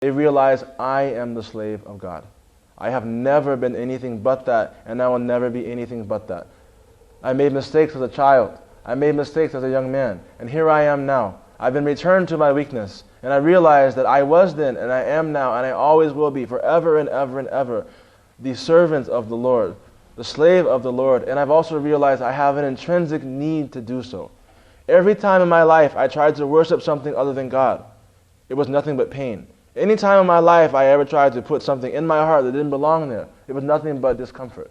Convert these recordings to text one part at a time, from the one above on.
They realize, I am the slave of God. I have never been anything but that, and I will never be anything but that. I made mistakes as a child. I made mistakes as a young man. And here I am now. I've been returned to my weakness. And I realize that I was then, and I am now, and I always will be, forever and ever and ever, the servant of the Lord, the slave of the Lord. And I've also realized I have an intrinsic need to do so. Every time in my life I tried to worship something other than God, it was nothing but pain. Any time in my life I ever tried to put something in my heart that didn't belong there, it was nothing but discomfort.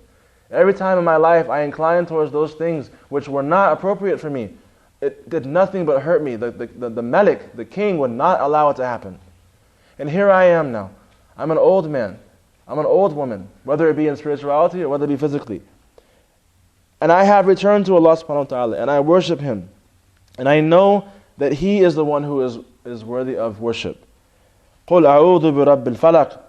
Every time in my life I inclined towards those things which were not appropriate for me, it did nothing but hurt me. The Malik, the king, would not allow it to happen. And here I am now. I'm an old man. I'm an old woman, whether it be in spirituality or whether it be physically. And I have returned to Allah subhanahu wa ta'ala, and I worship Him. And I know that He is the one who is worthy of worship. قُلْ أَعُوذُ بِرَبِّ الْفَلَقِ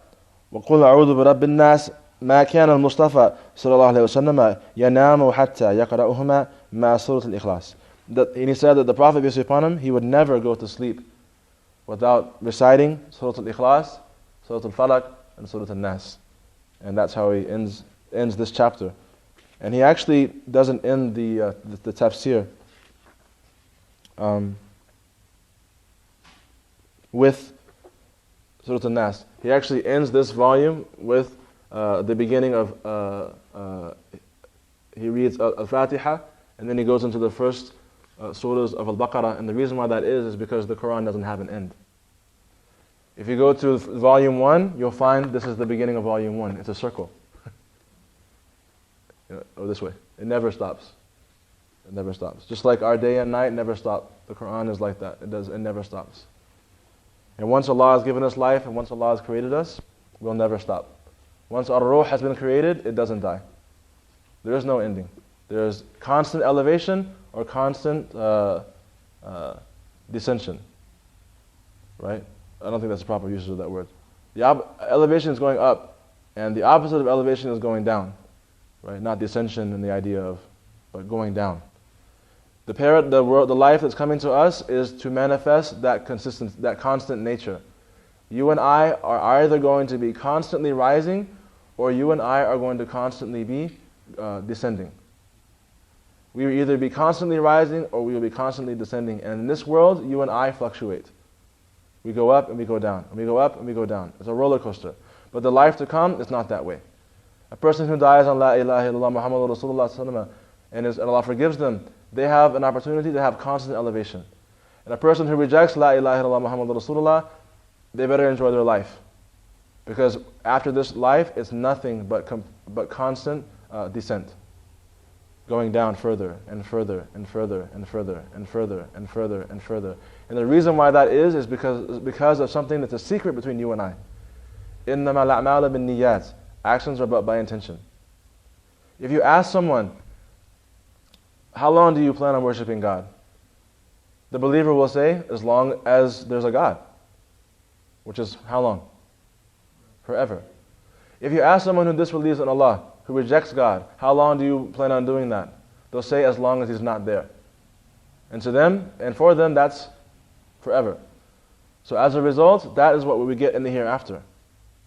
وَقُلْ أَعُوذُ بِرَبِّ النَّاسِ ما كان المصطفى صلى الله عليه وسلم ينام حتى يقرأهما مع سورة الإخلاص. And he said that the Prophet, peace be upon him, he would never go to sleep without reciting Surah al Ikhlas, Surah al Falaq, and Surah al Naas. And that's how he ends this chapter. And he actually doesn't end the tafsir with Surah al Naas. He actually ends this volume with the beginning of, he reads Al-Fatiha, and then he goes into the first surahs of Al-Baqarah. And the reason why that is because the Quran doesn't have an end. If you go to volume 1, you'll find this is the beginning of volume 1. It's a circle. Or this way. It never stops. It never stops. Just like our day and night never stop. The Quran is like that. It never stops. And once Allah has given us life, and once Allah has created us, we'll never stop. Once our ruh has been created, it doesn't die. There is no ending. There is constant elevation or constant descension. Right? I don't think that's the proper usage of that word. The elevation is going up, and the opposite of elevation is going down. Right? Not descension in the idea of, but going down. The life that's coming to us is to manifest that constant nature. You and I are either going to be constantly rising, or you and I are going to constantly be descending. We will either be constantly rising, or we will be constantly descending. And in this world, you and I fluctuate. We go up and we go down, and we go up and we go down. It's a roller coaster. But the life to come is not that way. A person who dies on La ilaha illallah Muhammadur Rasulullah and Allah forgives them, they have an opportunity to have constant elevation. And a person who rejects La ilaha illallah Muhammadur Rasulullah, they better enjoy their life. Because after this life, it's nothing but constant descent. Going down further and further and further and further and further and further and further. And the reason why that is because of something that's a secret between you and I. إِنَّمَا الْأَعْمَالُ بِالنِّيَّاتِ. Actions are but by intention. If you ask someone, how long do you plan on worshiping God? The believer will say, as long as there's a God. Which is how long? Forever. If you ask someone who disbelieves in Allah, who rejects God, how long do you plan on doing that? They'll say, as long as He's not there. And to them, and for them, that's forever. So as a result, that is what we get in the hereafter.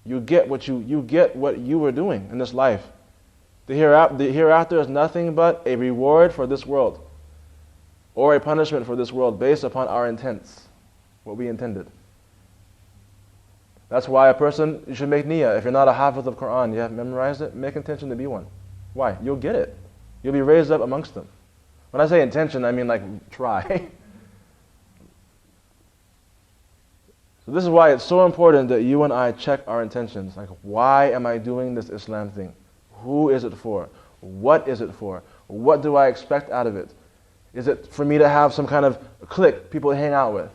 You get what you were doing in this life. The hereafter is nothing but a reward for this world, or a punishment for this world based upon our intents, what we intended. That's why you should make niyyah. If you're not a hafiz of Quran, you haven't memorized it, make intention to be one. Why? You'll get it. You'll be raised up amongst them. When I say intention, I mean like try. So this is why it's so important that you and I check our intentions. Like, why am I doing this Islam thing? Who is it for? What is it for? What do I expect out of it? Is it for me to have some kind of clique people to hang out with?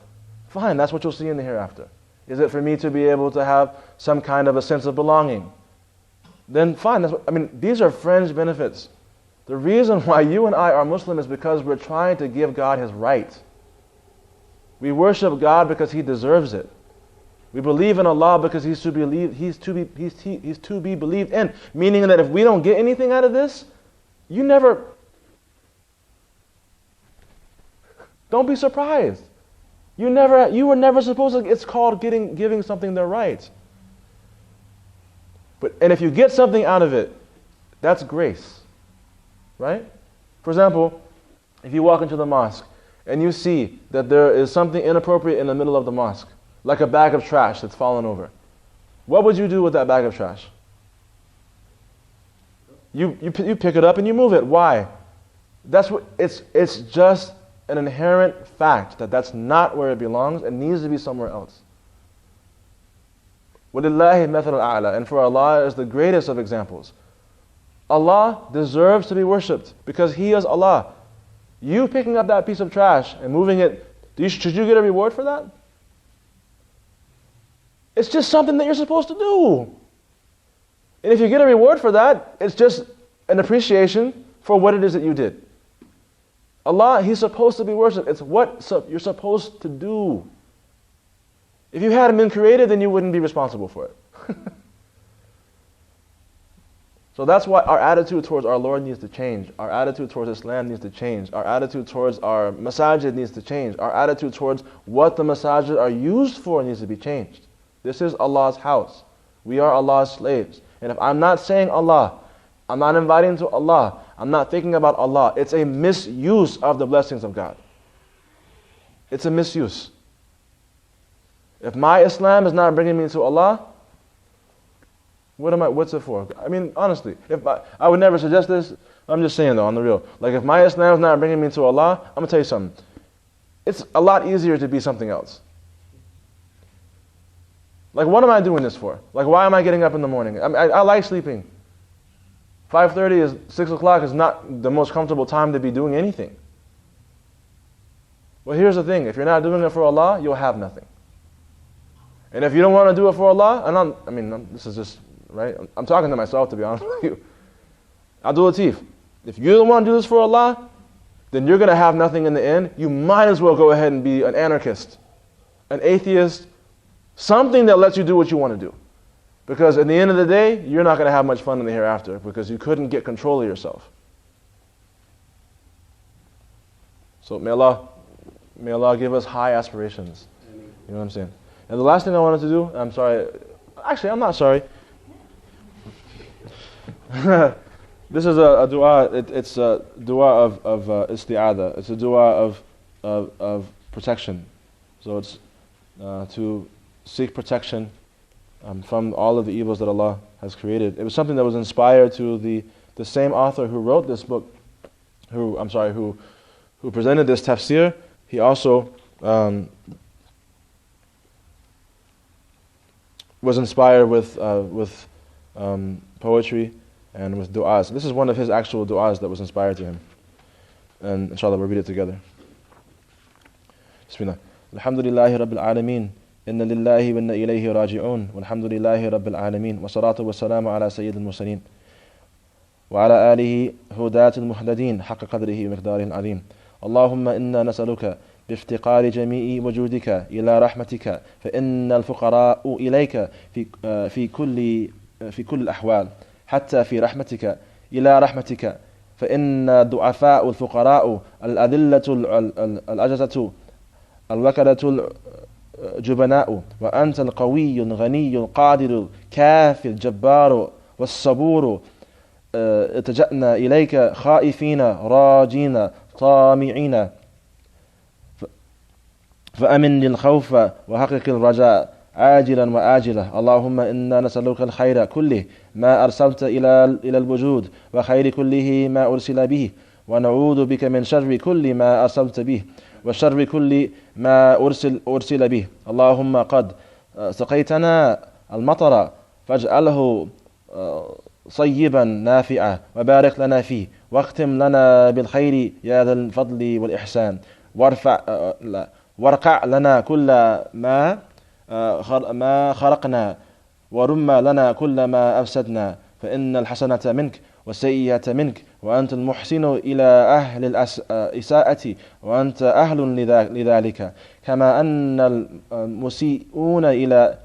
Fine, that's what you'll see in the hereafter. Is it for me to be able to have some kind of a sense of belonging? Then fine, these are fringe benefits. The reason why you and I are Muslim is because we're trying to give God His right. We worship God because He deserves it. We believe in Allah because He's to be believed in. Meaning that if we don't get anything out of this, don't be surprised. You were never supposed to. It's called giving something their right. And if you get something out of it, that's grace, right? For example, if you walk into the mosque and you see that there is something inappropriate in the middle of the mosque, like a bag of trash that's fallen over, what would you do with that bag of trash? You pick it up and you move it. Why? It's just an inherent fact that that's not where it belongs. It needs to be somewhere else. وَلِلَّهِ الْمَثَلُ الْأَعْلَى. And for Allah is the greatest of examples. Allah deserves to be worshipped because He is Allah. You picking up that piece of trash and moving it, should you get a reward for that? It's just something that you're supposed to do. And if you get a reward for that, it's just an appreciation for what it is that you did. Allah, He's supposed to be worshipped. It's what you're supposed to do. If you hadn't been created, then you wouldn't be responsible for it. So that's why our attitude towards our Lord needs to change. Our attitude towards Islam needs to change. Our attitude towards our masajid needs to change. Our attitude towards what the masajid are used for needs to be changed. This is Allah's house. We are Allah's slaves. And if I'm not saying Allah, I'm not inviting to Allah, I'm not thinking about Allah, it's a misuse of the blessings of God. It's a misuse. If my Islam is not bringing me to Allah, what's it for? I mean, honestly, I would never suggest this. I'm just saying though, on the real. Like if my Islam is not bringing me to Allah, I'm going to tell you something. It's a lot easier to be something else. Like what am I doing this for? Like why am I getting up in the morning? I like sleeping. 6 o'clock is not the most comfortable time to be doing anything. Well, here's the thing. If you're not doing it for Allah, you'll have nothing. And if you don't want to do it for Allah, this is just, right? I'm talking to myself, to be honest with you. Abdul Latif, if you don't want to do this for Allah, then you're going to have nothing in the end. You might as well go ahead and be an anarchist, an atheist, something that lets you do what you want to do. Because at the end of the day, you're not going to have much fun in the hereafter because you couldn't get control of yourself. So may Allah give us high aspirations. You know what I'm saying? And the last thing I wanted to do, I'm sorry. Actually, I'm not sorry. This is a dua. It's a dua of isti'adha. It's a dua of protection. So it's to seek protection from all of the evils that Allah has created. It was something that was inspired to the same author who wrote this book, who presented this tafsir. He also was inspired with poetry and with du'as. This is one of his actual du'as that was inspired to him. And inshallah we'll read it together. Bismillah. Alhamdulillahi Rabbil Alameen. Inna lillahi wa inna ilayhi raji'un. Walhamdulillahi Rabbil Alameen. Wa salatu wa salamu ala sayyid al-mursaleen. Wa ala alihi hudat al-muhdadeen. Haqqa qadrihi wa miqdarihi al-azim. Allahumma inna nasaluka بافتقار جميع وجودك إلى رحمتك فإن الفقراء إليك في كل الأحوال حتى في رحمتك إلى رحمتك فإن الضعفاء الفقراء الأذلة الأجزة الوكلة الجبناء وأنت القوي الغني القادر الكافي الجبار والصبور اتجأنا إليك خائفين راجين طامعين فأمن للخوف وحقق الرجاء عاجلا وآجلا اللهم إنا نسألك الخير كله ما أرسلت إلى الوجود وخير كله ما أرسل به ونعوذ بك من شر كل ما أرسلت به وشر كل ما أرسل به اللهم قد سقيتنا المطر فاجعله صيبا نافعا وبارك لنا فيه واختم لنا بالخير يا ذا الفضل والإحسان وارقع لنا كل ما خرقنا ورم لنا كل ما أفسدنا فإن الحسنة منك والسيئة منك وأنت المحسن إلى أهل الإساءة وأنت أهل لذلك كما أن المسيئون إلى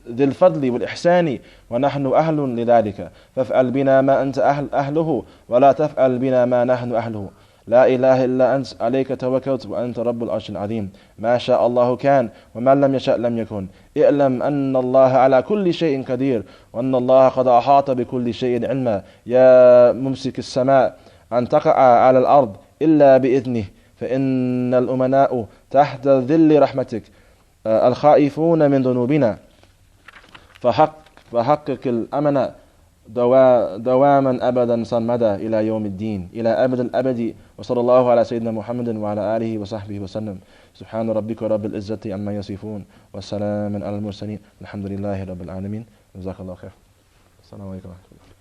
ذي الفضل والإحسان ونحن أهل لذلك فافعل بنا ما أنت أهله ولا تفعل بنا ما نحن أهله لا إله إلا أنت عليك توكلت وأنت رب العرش العظيم ما شاء الله كان وما لم يشأ لم يكن اعلم أن الله على كل شيء قدير وأن الله قد أحاط بكل شيء علما يا ممسك السماء أن تقع على الأرض إلا بإذنه فإن الأمناء تحت ظل رحمتك الخائفون من ذنوبنا فحقق الأمن دواما أبدا صمدا إلى يوم الدين إلى أبد الأبد وصلى الله على سيدنا محمد وعلى آله وصحبه وسلم سبحان ربك رب العزة عما يصفون والسلام على المرسلين الحمد لله رب العالمين جزاك الله خير السلام عليكم ورحمة الله